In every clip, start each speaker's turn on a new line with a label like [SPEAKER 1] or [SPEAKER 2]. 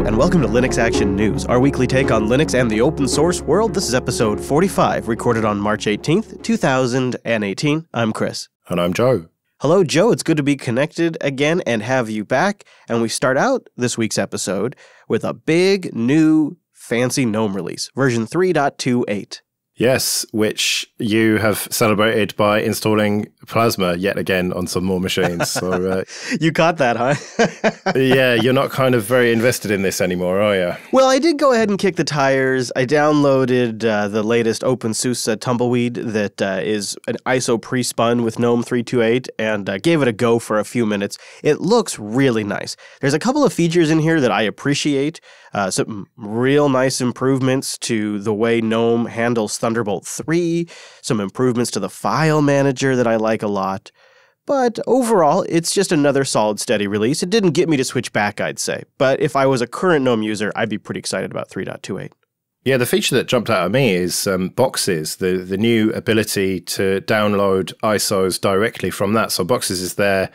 [SPEAKER 1] Hello, and welcome to Linux Action News, our weekly take on Linux and the open source world. This is episode 45, recorded on March 18th, 2018. I'm Chris.
[SPEAKER 2] And I'm Joe.
[SPEAKER 1] Hello, Joe. It's good to be connected again and have you back. And we start out this week's episode with a big, new, fancy GNOME release, version 3.28.
[SPEAKER 2] Yes, which you have celebrated by installing Plasma yet again on some more machines. So
[SPEAKER 1] You caught that, huh?
[SPEAKER 2] Yeah, you're not kind of very invested in this anymore, are you?
[SPEAKER 1] Well, I did go ahead and kick the tires. I downloaded the latest Opensuse Tumbleweed that is an ISO pre-spun with GNOME 3.28 and gave it a go for a few minutes. It looks really nice. There's a couple of features in here that I appreciate. Some real nice improvements to the way GNOME handles Thunderbolt 3, some improvements to the file manager that I like a lot. But overall, it's just another solid, steady release. It didn't get me to switch back, I'd say. But if I was a current GNOME user, I'd be pretty excited about 3.28.
[SPEAKER 2] Yeah, the feature that jumped out at me is Boxes, the new ability to download ISOs directly from that. So Boxes is their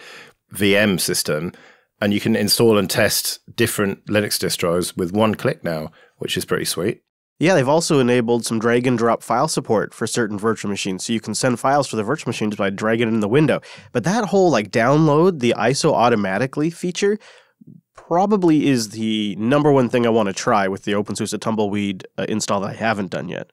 [SPEAKER 2] VM system, and you can install and test different Linux distros with one click now, which is pretty sweet.
[SPEAKER 1] Yeah, they've also enabled some drag and drop file support for certain virtual machines. So you can send files to the virtual machine just by dragging it in the window. But that whole download the ISO automatically feature probably is the number one thing I want to try with the Opensuse Tumbleweed install that I haven't done yet.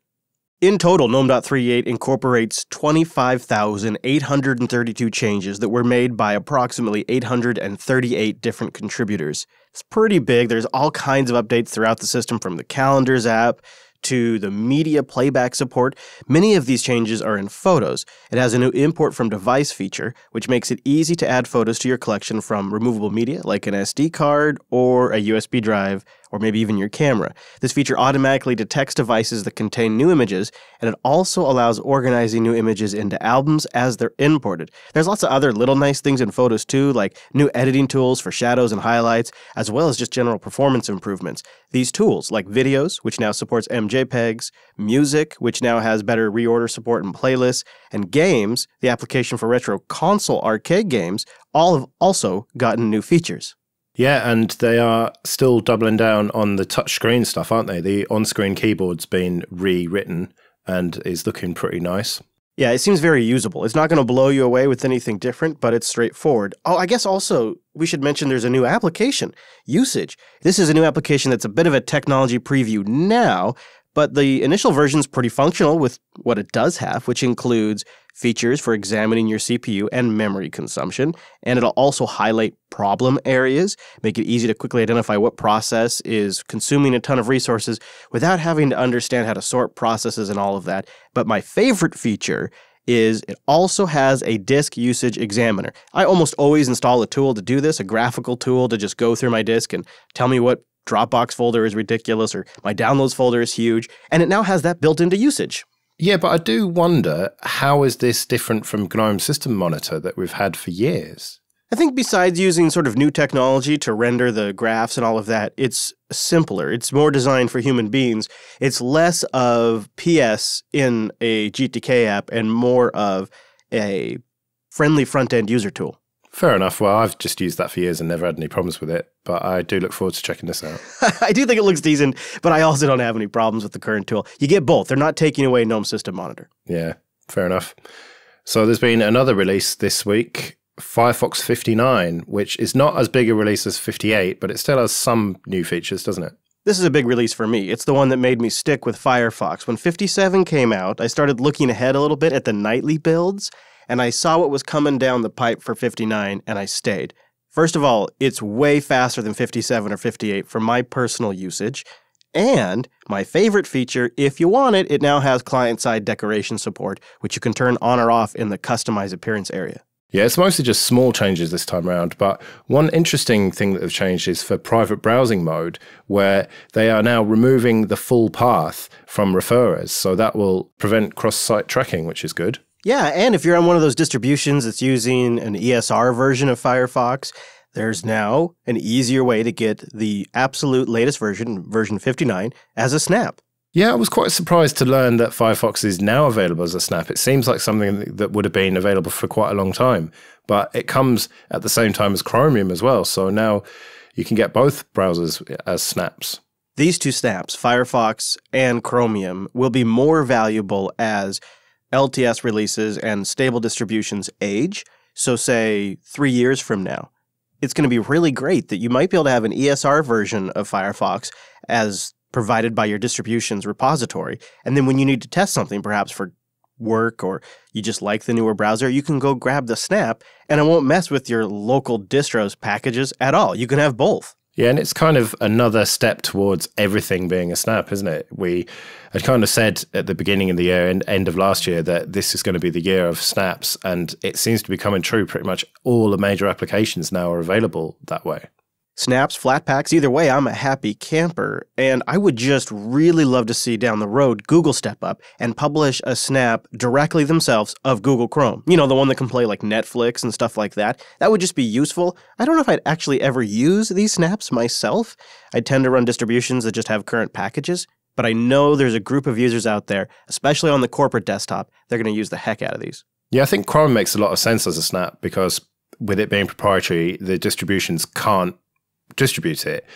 [SPEAKER 1] In total, GNOME.38 incorporates 25,832 changes that were made by approximately 838 different contributors. It's pretty big. There's all kinds of updates throughout the system, from the Calendars app to the media playback support. Many of these changes are in Photos. It has a new import from device feature, which makes it easy to add photos to your collection from removable media like an SD card or a USB drive, or maybe even your camera. This feature automatically detects devices that contain new images, and it also allows organizing new images into albums as they're imported. There's lots of other little nice things in Photos too, like new editing tools for shadows and highlights, as well as just general performance improvements. These tools, like Videos, which now supports MJPEGs, Music, which now has better reorder support and playlists, and Games, the application for retro console arcade games, all have also gotten new features.
[SPEAKER 2] Yeah, and they are still doubling down on the touchscreen stuff, aren't they? The on-screen keyboard's been rewritten and is looking pretty nice.
[SPEAKER 1] Yeah, it seems very usable. It's not going to blow you away with anything different, but it's straightforward. Oh, I guess also we should mention there's a new application, Usage. This is a new application that's a bit of a technology preview now, but the initial version's pretty functional with what it does have, which includes features for examining your CPU and memory consumption, and it'll also highlight problem areas, make it easy to quickly identify what process is consuming a ton of resources without having to understand how to sort processes and all of that. But my favorite feature is it also has a disk usage examiner. I almost always install a tool to do this, a graphical tool to just go through my disk and tell me what Dropbox folder is ridiculous or my downloads folder is huge, and it now has that built into Usage.
[SPEAKER 2] Yeah, but I do wonder, how is this different from GNOME System Monitor that we've had for years?
[SPEAKER 1] I think besides using sort of new technology to render the graphs and all of that, it's simpler. It's more designed for human beings. It's less of PS in a GTK app and more of a friendly front-end user tool.
[SPEAKER 2] Fair enough. Well, I've just used that for years and never had any problems with it, but I do look forward to checking this out.
[SPEAKER 1] I do think it looks decent, but I also don't have any problems with the current tool. You get both. They're not taking away GNOME System Monitor.
[SPEAKER 2] Yeah, fair enough. So there's been another release this week, Firefox 59, which is not as big a release as 58, but it still has some new features, doesn't it?
[SPEAKER 1] This is a big release for me. It's the one that made me stick with Firefox. When 57 came out, I started looking ahead a little bit at the nightly builds, and I saw what was coming down the pipe for 59, and I stayed. First of all, it's way faster than 57 or 58 for my personal usage. And my favorite feature, if you want it, it now has client-side decoration support, which you can turn on or off in the Customize Appearance area.
[SPEAKER 2] Yeah, it's mostly just small changes this time around, but one interesting thing that they've changed is for private browsing mode, where they are now removing the full path from referrers, so that will prevent cross-site tracking, which is good.
[SPEAKER 1] Yeah, and if you're on one of those distributions that's using an ESR version of Firefox, there's now an easier way to get the absolute latest version, version 59, as a snap.
[SPEAKER 2] Yeah, I was quite surprised to learn that Firefox is now available as a snap. It seems like something that would have been available for quite a long time, but it comes at the same time as Chromium as well. So now you can get both browsers as snaps.
[SPEAKER 1] These two snaps, Firefox and Chromium, will be more valuable as LTS releases and stable distributions age. So say 3 years from now, it's going to be really great that you might be able to have an ESR version of Firefox as provided by your distributions repository. And then when you need to test something, perhaps for work or you just like the newer browser, you can go grab the snap and it won't mess with your local distros packages at all. You can have both.
[SPEAKER 2] Yeah, and it's kind of another step towards everything being a snap, isn't it? We had kind of said at the beginning of the year and end of last year that this is going to be the year of snaps, and it seems to be coming true. Pretty much all the major applications now are available that way.
[SPEAKER 1] Snaps, Flatpaks, either way, I'm a happy camper, and I would just really love to see down the road Google step up and publish a snap directly themselves of Google Chrome. You know, the one that can play like Netflix and stuff like that. That would just be useful. I don't know if I'd actually ever use these snaps myself. I tend to run distributions that just have current packages, but I know there's a group of users out there, especially on the corporate desktop, they're going to use the heck out of these.
[SPEAKER 2] Yeah, I think Chrome makes a lot of sense as a snap because with it being proprietary, the distributions can't distribute it.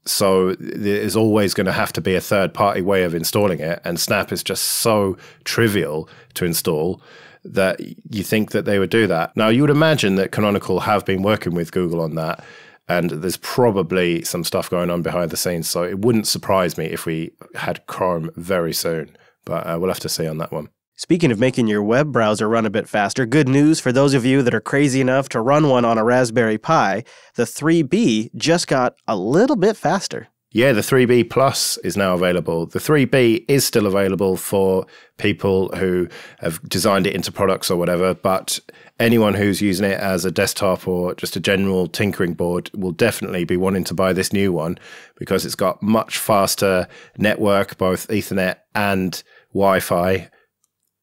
[SPEAKER 2] So there's always going to have to be a third-party way of installing it, and Snap is just so trivial to install that you think that they would do that. Now, you would imagine that Canonical have been working with Google on that, and there's probably some stuff going on behind the scenes, so it wouldn't surprise me if we had Chrome very soon, but we'll have to see on that one.
[SPEAKER 1] Speaking of making your web browser run a bit faster, good news for those of you that are crazy enough to run one on a Raspberry Pi, the 3B just got a little bit faster.
[SPEAKER 2] Yeah, the 3B Plus is now available. The 3B is still available for people who have designed it into products or whatever, but anyone who's using it as a desktop or just a general tinkering board will definitely be wanting to buy this new one because it's got much faster network, both Ethernet and Wi-Fi,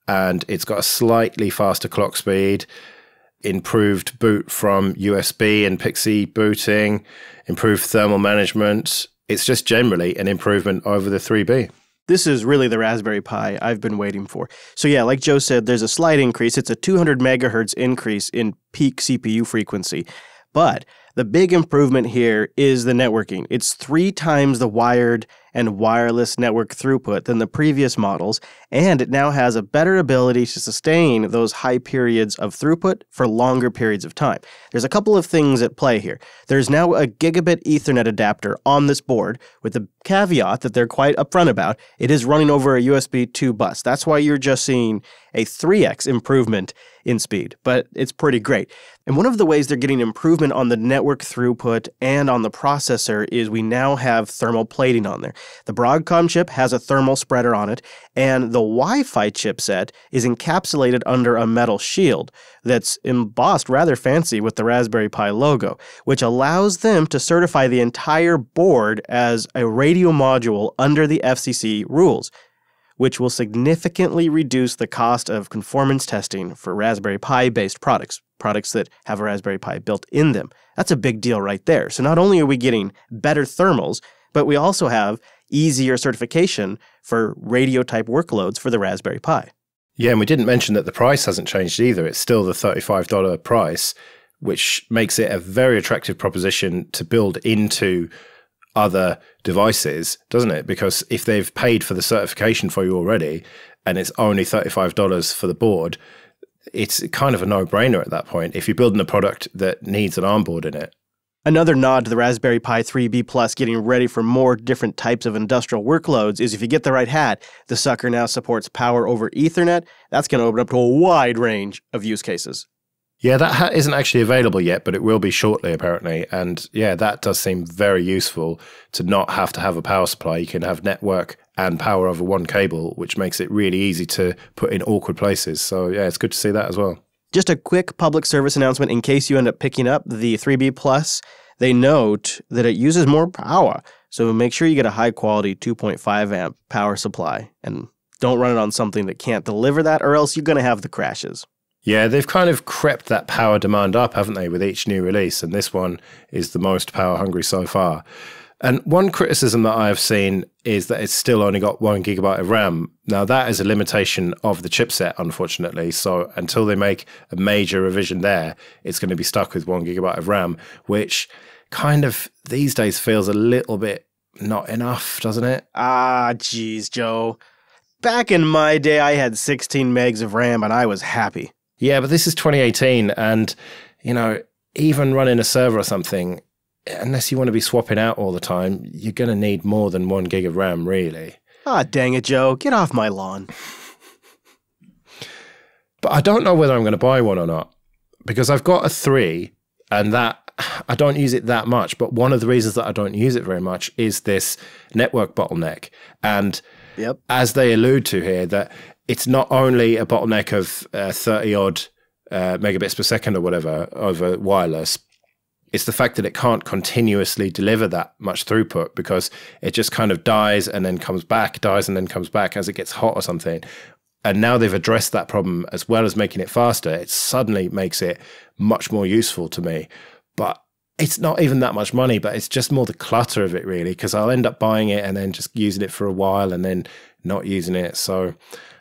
[SPEAKER 2] and it's got a slightly faster clock speed, improved boot from USB and Pixie booting, improved thermal management. It's just generally an improvement over the 3B.
[SPEAKER 1] This is really the Raspberry Pi I've been waiting for. So yeah, like Joe said, there's a slight increase. It's a 200 megahertz increase in peak CPU frequency. But the big improvement here is the networking. It's 3 times the wired and wireless network throughput than the previous models, and it now has a better ability to sustain those high periods of throughput for longer periods of time. There's a couple of things at play here. There's now a gigabit Ethernet adapter on this board, with the caveat that they're quite upfront about. It is running over a USB 2 bus. That's why you're just seeing a 3x improvement in speed, but it's pretty great. And one of the ways they're getting improvement on the network throughput and on the processor is we now have thermal plating on there. The Broadcom chip has a thermal spreader on it, and the Wi-Fi chipset is encapsulated under a metal shield that's embossed rather fancy with the Raspberry Pi logo, which allows them to certify the entire board as a radio module under the FCC rules, which will significantly reduce the cost of conformance testing for Raspberry Pi-based products that have a Raspberry Pi built in them. That's a big deal right there. So not only are we getting better thermals, but we also have easier certification for radio-type workloads for the Raspberry Pi.
[SPEAKER 2] Yeah, and we didn't mention that the price hasn't changed either. It's still the $35 price, which makes it a very attractive proposition to build into other devices, doesn't it? Because if they've paid for the certification for you already and it's only $35 for the board, it's kind of a no-brainer at that point if you're building a product that needs an ARM board in it.
[SPEAKER 1] Another nod to the Raspberry Pi 3B Plus getting ready for more different types of industrial workloads is if you get the right hat, the sucker now supports power over Ethernet. That's going to open up to a wide range of use cases.
[SPEAKER 2] Yeah, that hat isn't actually available yet, but it will be shortly, apparently. And yeah, that does seem very useful to not have to have a power supply. You can have network and power over one cable, which makes it really easy to put in awkward places. So yeah, it's good to see that as well.
[SPEAKER 1] Just a quick public service announcement in case you end up picking up the 3B Plus. They note that it uses more power, so make sure you get a high-quality 2.5 amp power supply, and don't run it on something that can't deliver that, or else you're going to have the crashes.
[SPEAKER 2] Yeah, they've kind of crept that power demand up, haven't they, with each new release, and this one is the most power-hungry so far. And one criticism that I have seen is that it's still only got 1 gigabyte of RAM. Now, that is a limitation of the chipset, unfortunately. So until they make a major revision there, it's going to be stuck with 1 gigabyte of RAM, which kind of these days feels a little bit not enough, doesn't it?
[SPEAKER 1] Ah, geez, Joe. Back in my day, I had 16 megs of RAM and I was happy.
[SPEAKER 2] Yeah, but this is 2018 and, even running a server or something, unless you want to be swapping out all the time, you're going to need more than 1 gig of RAM, really.
[SPEAKER 1] Ah, dang it, Joe. Get off my lawn.
[SPEAKER 2] But I don't know whether I'm going to buy one or not, because I've got a 3, and that I don't use it that much. But one of the reasons that I don't use it very much is this network bottleneck. And as they allude to here, that it's not only a bottleneck of 30-odd megabits per second or whatever over wireless, it's the fact that it can't continuously deliver that much throughput because it just kind of dies and then comes back, dies and then comes back as it gets hot or something. And now they've addressed that problem as well as making it faster. It suddenly makes it much more useful to me. But it's not even that much money, but it's just more the clutter of it, really, because I'll end up buying it and then just using it for a while and then not using it. So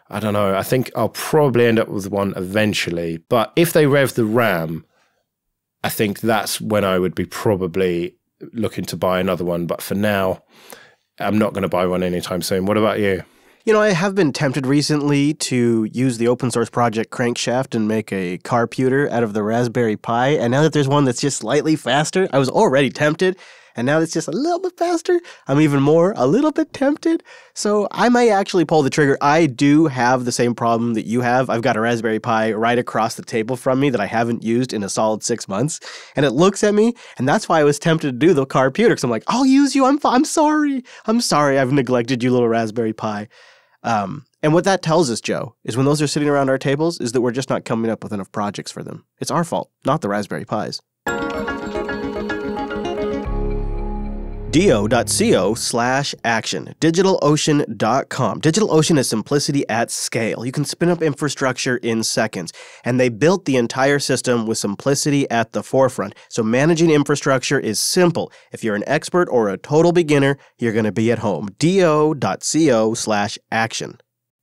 [SPEAKER 2] I don't know. I think I'll probably end up with one eventually. But if they rev the RAM, I think that's when I would be probably looking to buy another one. But for now, I'm not going to buy one anytime soon. What about you?
[SPEAKER 1] I have been tempted recently to use the open source project Crankshaft and make a carputer out of the Raspberry Pi. And now that there's one that's just slightly faster, I was already tempted. And now it's just a little bit faster. I'm even more a little bit tempted. So I may actually pull the trigger. I do have the same problem that you have. I've got a Raspberry Pi right across the table from me that I haven't used in a solid 6 months. And it looks at me. And that's why I was tempted to do the carputer. Because I'm like, I'll use you. I'm sorry. I'm sorry I've neglected you, little Raspberry Pi. And what that tells us, Joe, is when those are sitting around our tables, is that we're just not coming up with enough projects for them. It's our fault, not the Raspberry Pis. do.co/action, digitalocean.com. DigitalOcean is simplicity at scale. You can spin up infrastructure in seconds, and they built the entire system with simplicity at the forefront. So managing infrastructure is simple. If you're an expert or a total beginner, you're going to be at home. do.co/action.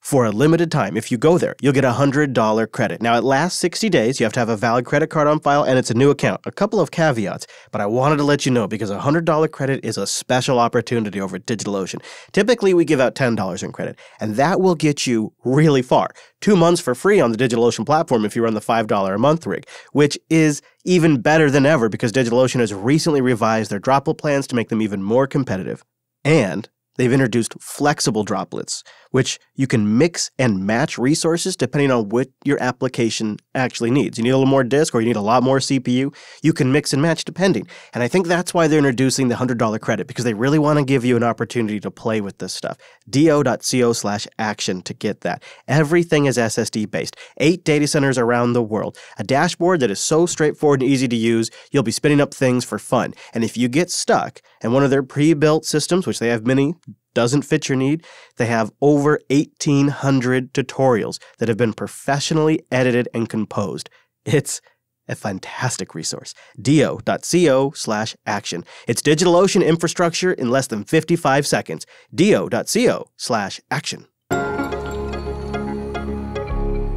[SPEAKER 1] For a limited time, if you go there, you'll get a $100 credit. Now, it lasts 60 days. You have to have a valid credit card on file, and it's a new account. A couple of caveats, but I wanted to let you know because a $100 credit is a special opportunity over at DigitalOcean. Typically, we give out $10 in credit, and that will get you really far. 2 months for free on the DigitalOcean platform if you run the $5 a month rig, which is even better than ever because DigitalOcean has recently revised their Droplet Plans to make them even more competitive. And they've introduced flexible droplets, which you can mix and match resources depending on what your application actually needs. You need a little more disk or you need a lot more CPU, you can mix and match depending. And I think that's why they're introducing the $100 credit, because they really want to give you an opportunity to play with this stuff. do.co/action to get that. Everything is SSD-based. 8 data centers around the world. A dashboard that is so straightforward and easy to use, you'll be spinning up things for fun. And if you get stuck and one of their pre-built systems, which they have many, doesn't fit your need, they have over 1,800 tutorials that have been professionally edited and composed. It's a fantastic resource. do.co/action. It's DigitalOcean infrastructure in less than 55 seconds. do.co/action.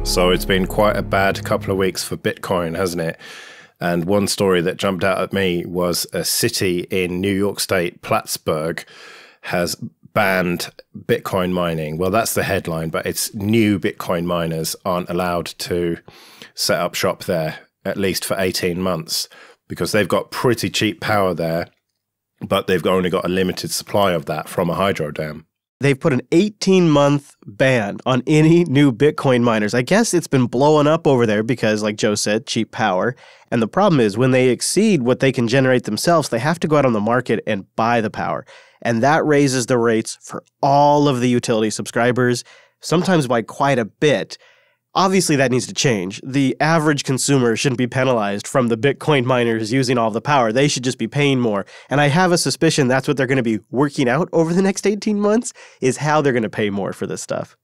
[SPEAKER 2] So it's been quite a bad couple of weeks for Bitcoin, hasn't it? And one story that jumped out at me was a city in New York State, Plattsburgh, has banned Bitcoin mining. Well, that's the headline, but it's new Bitcoin miners aren't allowed to set up shop there, at least for 18 months, because they've got pretty cheap power there, but they've only got a limited supply of that from a hydro dam.
[SPEAKER 1] They've put an 18-month ban on any new Bitcoin miners. I guess it's been blowing up over there because, like Joe said, cheap power. And the problem is when they exceed what they can generate themselves, they have to go out on the market and buy the power. And that raises the rates for all of the utility subscribers, sometimes by quite a bit. Obviously, that needs to change. The average consumer shouldn't be penalized from the Bitcoin miners using all the power. They should just be paying more. And I have a suspicion that's what they're going to be working out over the next 18 months, is how they're going to pay more for this stuff.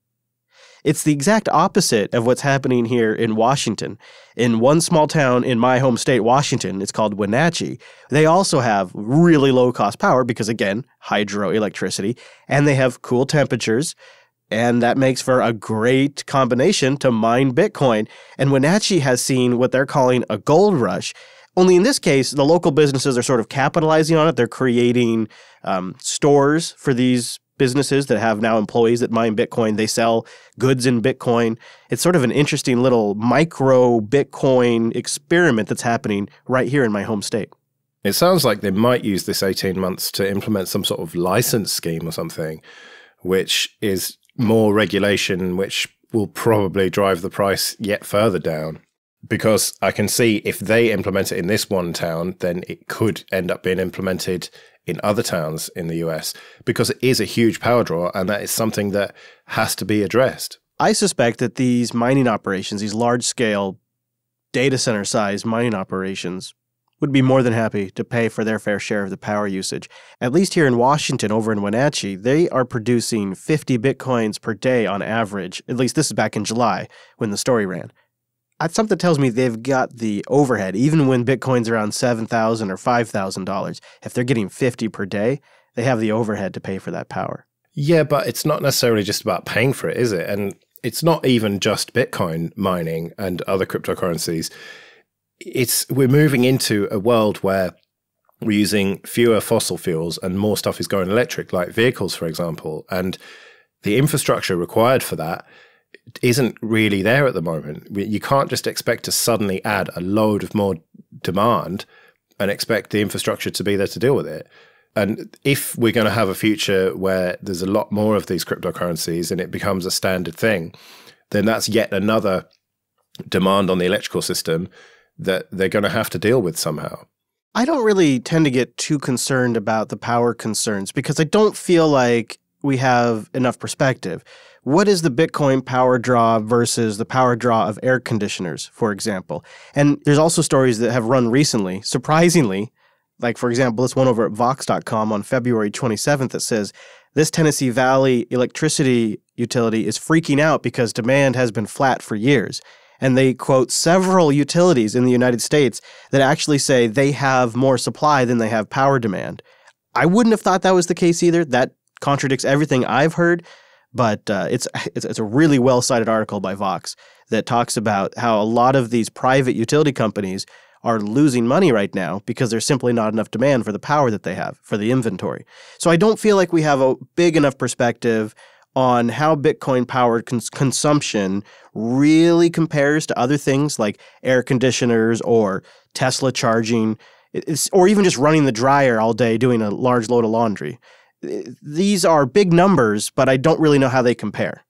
[SPEAKER 1] It's the exact opposite of what's happening here in Washington. In one small town in my home state, Washington, it's called Wenatchee. They also have really low-cost power because, again, hydroelectricity, and they have cool temperatures. And that makes for a great combination to mine Bitcoin. And Wenatchee has seen what they're calling a gold rush. Only in this case, the local businesses are sort of capitalizing on it. They're creating stores for these businesses that have now employees that mine Bitcoin. They sell goods in Bitcoin. It's sort of an interesting little micro Bitcoin experiment that's happening right here in my home state.
[SPEAKER 2] It sounds like they might use this 18 months to implement some sort of license scheme or something, which is more regulation, which will probably drive the price yet further down. Because I can see if they implement it in this one town, then it could end up being implemented in other towns in the US, because it is a huge power draw, and that is something that has to be addressed.
[SPEAKER 1] I suspect that these mining operations, these large-scale data center-sized mining operations, would be more than happy to pay for their fair share of the power usage. At least here in Washington, over in Wenatchee, they are producing 50 Bitcoins per day on average. At least this is back in July when the story ran. Something tells me they've got the overhead, even when Bitcoin's around $7,000 or $5,000. If they're getting 50 per day, they have the overhead to pay for that power.
[SPEAKER 2] Yeah, but it's not necessarily just about paying for it, is it? And it's not even just Bitcoin mining and other cryptocurrencies. We're moving into a world where we're using fewer fossil fuels and more stuff is going electric, like vehicles, for example. And the infrastructure required for that isn't really there at the moment. You can't just expect to suddenly add a load of more demand and expect the infrastructure to be there to deal with it. And if we're going to have a future where there's a lot more of these cryptocurrencies and it becomes a standard thing, then that's yet another demand on the electrical system that they're going to have to deal with somehow.
[SPEAKER 1] I don't really tend to get too concerned about the power concerns because I don't feel like we have enough perspective. What is the Bitcoin power draw versus the power draw of air conditioners, for example? And there's also stories that have run recently, surprisingly, like, for example, this one over at Vox.com on February 27th that says, this Tennessee Valley electricity utility is freaking out because demand has been flat for years. And they quote several utilities in the United States that actually say they have more supply than they have power demand. I wouldn't have thought that was the case either. That contradicts everything I've heard. But it's a really well-cited article by Vox that talks about how a lot of these private utility companies are losing money right now because there's simply not enough demand for the power that they have, for the inventory. So I don't feel like we have a big enough perspective on how Bitcoin-powered consumption really compares to other things like air conditioners or Tesla charging, or even just running the dryer all day doing a large load of laundry. These are big numbers, but I don't really know how they compare.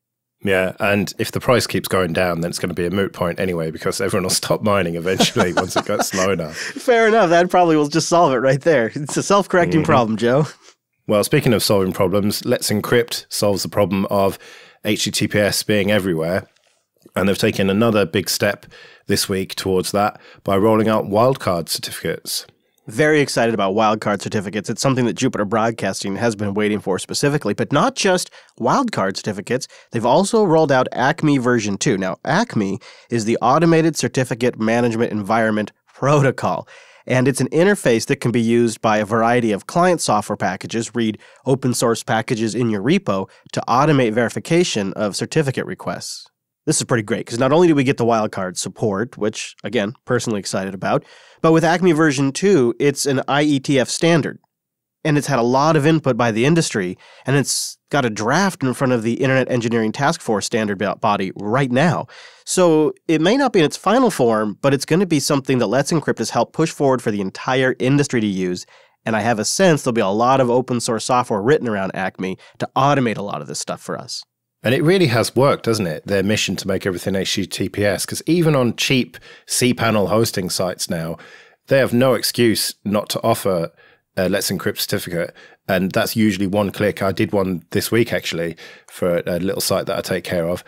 [SPEAKER 2] Yeah, and if the price keeps going down, then it's going to be a moot point anyway, because everyone will stop mining eventually once it gets slow enough.
[SPEAKER 1] Fair enough. That probably will just solve it right there. It's a self-correcting problem, Joe.
[SPEAKER 2] Well, speaking of solving problems, Let's Encrypt solves the problem of HTTPS being everywhere. And they've taken another big step this week towards that by rolling out wildcard certificates.
[SPEAKER 1] Very excited about wildcard certificates. It's something that Jupiter Broadcasting has been waiting for specifically, but not just wildcard certificates. They've also rolled out ACME version 2. Now, ACME is the Automated Certificate Management Environment Protocol, and it's an interface that can be used by a variety of client software packages, read open source packages in your repo, to automate verification of certificate requests. This is pretty great because not only do we get the wildcard support, which, again, personally excited about, but with ACME version 2, it's an IETF standard. And it's had a lot of input by the industry, and it's got a draft in front of the Internet Engineering Task Force standard body right now. So it may not be in its final form, but it's going to be something that Let's Encrypt has helped push forward for the entire industry to use. And I have a sense there'll be a lot of open source software written around ACME to automate a lot of this stuff for us.
[SPEAKER 2] And it really has worked, doesn't it? Their mission to make everything HTTPS, because even on cheap cPanel hosting sites now, they have no excuse not to offer a Let's Encrypt certificate. And that's usually one click. I did one this week, actually, for a little site that I take care of.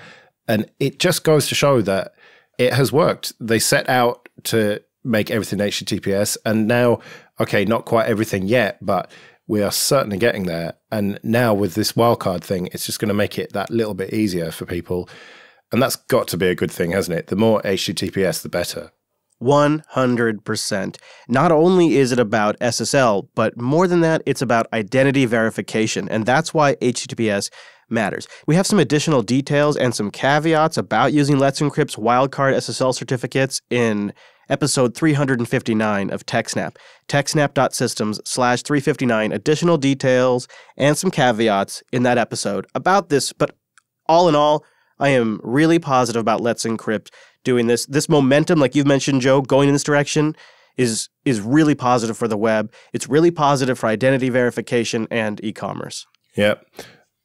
[SPEAKER 2] And it just goes to show that it has worked. They set out to make everything HTTPS. And now, okay, not quite everything yet, but we are certainly getting there. And now with this wildcard thing, it's just going to make it that little bit easier for people. And that's got to be a good thing, hasn't it? The more HTTPS, the better.
[SPEAKER 1] 100%. Not only is it about SSL, but more than that, it's about identity verification. And that's why HTTPS matters. We have some additional details and some caveats about using Let's Encrypt's wildcard SSL certificates in episode 359 of TechSnap. TechSnap.systems/359. Additional details and some caveats in that episode about this. But all in all, I am really positive about Let's Encrypt doing this. This momentum, like you've mentioned, Joe, going in this direction is really positive for the web. It's really positive for identity verification and e-commerce.
[SPEAKER 2] Yep.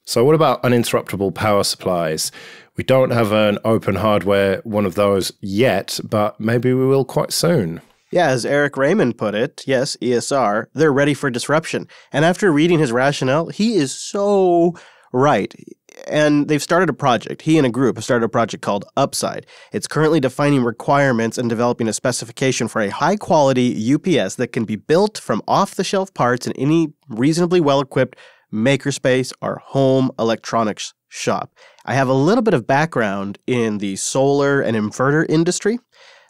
[SPEAKER 2] So what about uninterruptible power supplies? We don't have an open hardware one of those yet, but maybe we will quite soon.
[SPEAKER 1] Yeah, as Eric Raymond put it, yes, ESR, they're ready for disruption. And after reading his rationale, he is so right. And they've started a project. He and a group have started a project called Upside. It's currently defining requirements and developing a specification for a high-quality UPS that can be built from off-the-shelf parts in any reasonably well-equipped makerspace or home electronics shop. I have a little bit of background in the solar and inverter industry.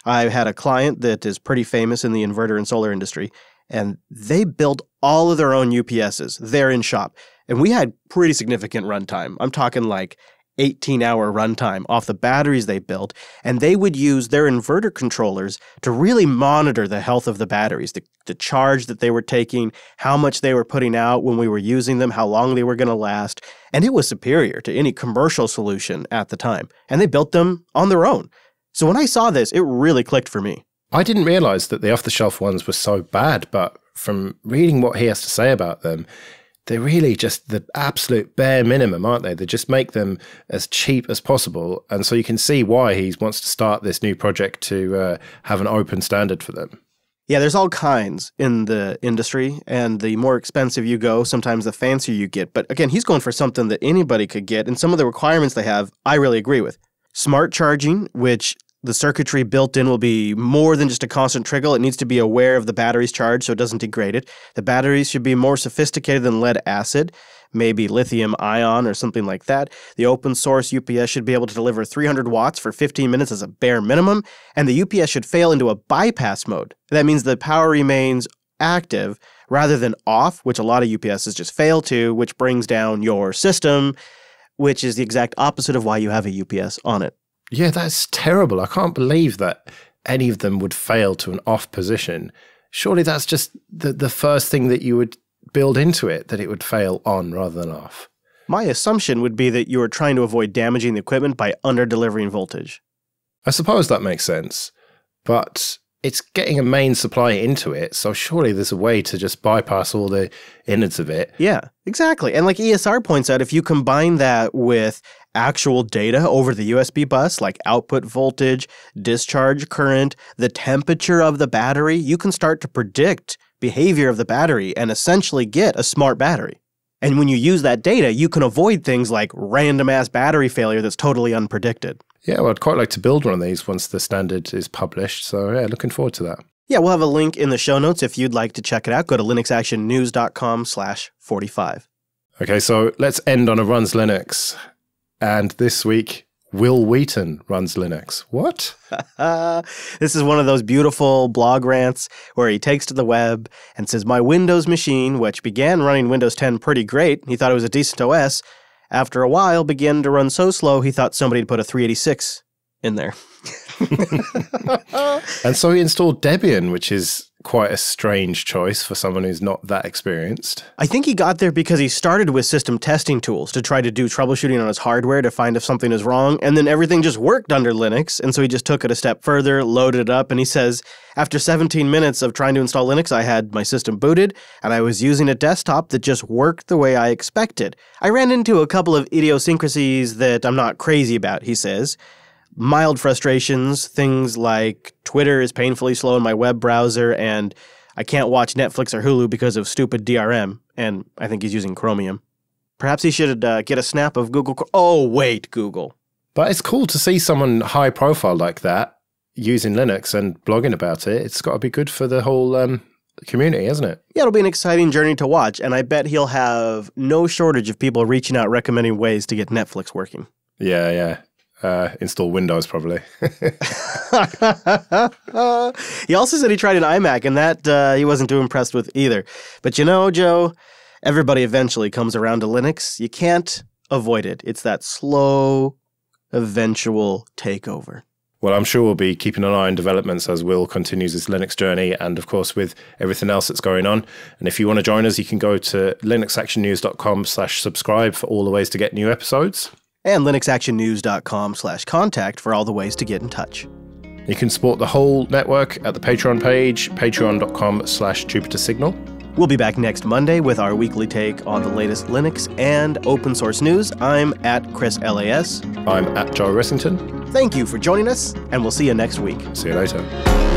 [SPEAKER 1] I had a client that is pretty famous in the inverter and solar industry, and they built all of their own UPSs there in shop. And we had pretty significant runtime. I'm talking like 18-hour runtime off the batteries they built, and they would use their inverter controllers to really monitor the health of the batteries, the charge that they were taking, how much they were putting out when we were using them, how long they were going to last, and it was superior to any commercial solution at the time. And they built them on their own. So when I saw this, it really clicked for me.
[SPEAKER 2] I didn't realize that the off-the-shelf ones were so bad, but from reading what he has to say about them, they're really just the absolute bare minimum, aren't they? They just make them as cheap as possible. And so you can see why he wants to start this new project to have an open standard for them.
[SPEAKER 1] Yeah, there's all kinds in the industry, and the more expensive you go, sometimes the fancier you get. But again, he's going for something that anybody could get, and some of the requirements they have, I really agree with. Smart charging, which the circuitry built in will be more than just a constant trickle. It needs to be aware of the battery's charge so it doesn't degrade it. The batteries should be more sophisticated than lead acid, maybe lithium ion or something like that. The open source UPS should be able to deliver 300 watts for 15 minutes as a bare minimum, and the UPS should fail into a bypass mode. That means the power remains active rather than off, which a lot of UPSs just fail to, which brings down your system, which is the exact opposite of why you have a UPS on it.
[SPEAKER 2] Yeah, that's terrible. I can't believe that any of them would fail to an off position. Surely that's just the first thing that you would build into it, that it would fail on rather than off.
[SPEAKER 1] My assumption would be that you are trying to avoid damaging the equipment by under-delivering voltage.
[SPEAKER 2] I suppose that makes sense, but it's getting a main supply into it, so surely there's a way to just bypass all the innards of it.
[SPEAKER 1] Yeah, exactly. And like ESR points out, if you combine that with actual data over the USB bus, like output voltage, discharge current, the temperature of the battery, you can start to predict behavior of the battery and essentially get a smart battery. And when you use that data, you can avoid things like random-ass battery failure that's totally unpredicted.
[SPEAKER 2] Yeah, well, I'd quite like to build one of these once the standard is published. So yeah, looking forward to that.
[SPEAKER 1] Yeah, we'll have a link in the show notes if you'd like to check it out. Go to linuxactionnews.com/45.
[SPEAKER 2] Okay, so let's end on a runs Linux. And this week, Wil Wheaton runs Linux. What?
[SPEAKER 1] This is one of those beautiful blog rants where he takes to the web and says, my Windows machine, which began running Windows 10 pretty great, he thought it was a decent OS, after a while began to run so slow he thought somebody had put a 386 in there.
[SPEAKER 2] And so he installed Debian, which is quite a strange choice for someone who's not that experienced.
[SPEAKER 1] I think he got there because he started with system testing tools to try to do troubleshooting on his hardware to find if something is wrong, and then everything just worked under Linux, and so he just took it a step further, loaded it up, and he says, after 17 minutes of trying to install Linux, I had my system booted, and I was using a desktop that just worked the way I expected. I ran into a couple of idiosyncrasies that I'm not crazy about, he says. Mild frustrations, things like Twitter is painfully slow in my web browser and I can't watch Netflix or Hulu because of stupid DRM, and I think he's using Chromium. Perhaps he should get a snap of Google. Oh, wait, Google.
[SPEAKER 2] But it's cool to see someone high profile like that using Linux and blogging about it. It's got to be good for the whole community, isn't it?
[SPEAKER 1] Yeah, it'll be an exciting journey to watch, and I bet he'll have no shortage of people reaching out recommending ways to get Netflix working.
[SPEAKER 2] Yeah. Install Windows, probably.
[SPEAKER 1] He also said he tried an iMac, and that he wasn't too impressed with either. But you know, Joe, everybody eventually comes around to Linux. You can't avoid it. It's that slow, eventual takeover.
[SPEAKER 2] Well, I'm sure we'll be keeping an eye on developments as Wil continues his Linux journey and, of course, with everything else that's going on. And if you want to join us, you can go to linuxactionnews.com/subscribe for all the ways to get new episodes.
[SPEAKER 1] And linuxactionnews.com/contact for all the ways to get in touch.
[SPEAKER 2] You can support the whole network at the Patreon page, patreon.com/JupiterSignal.
[SPEAKER 1] We'll be back next Monday with our weekly take on the latest Linux and open source news. I'm at Chris LAS.
[SPEAKER 2] I'm at Joe Ressington.
[SPEAKER 1] Thank you for joining us, and we'll see you next week.
[SPEAKER 2] See you later.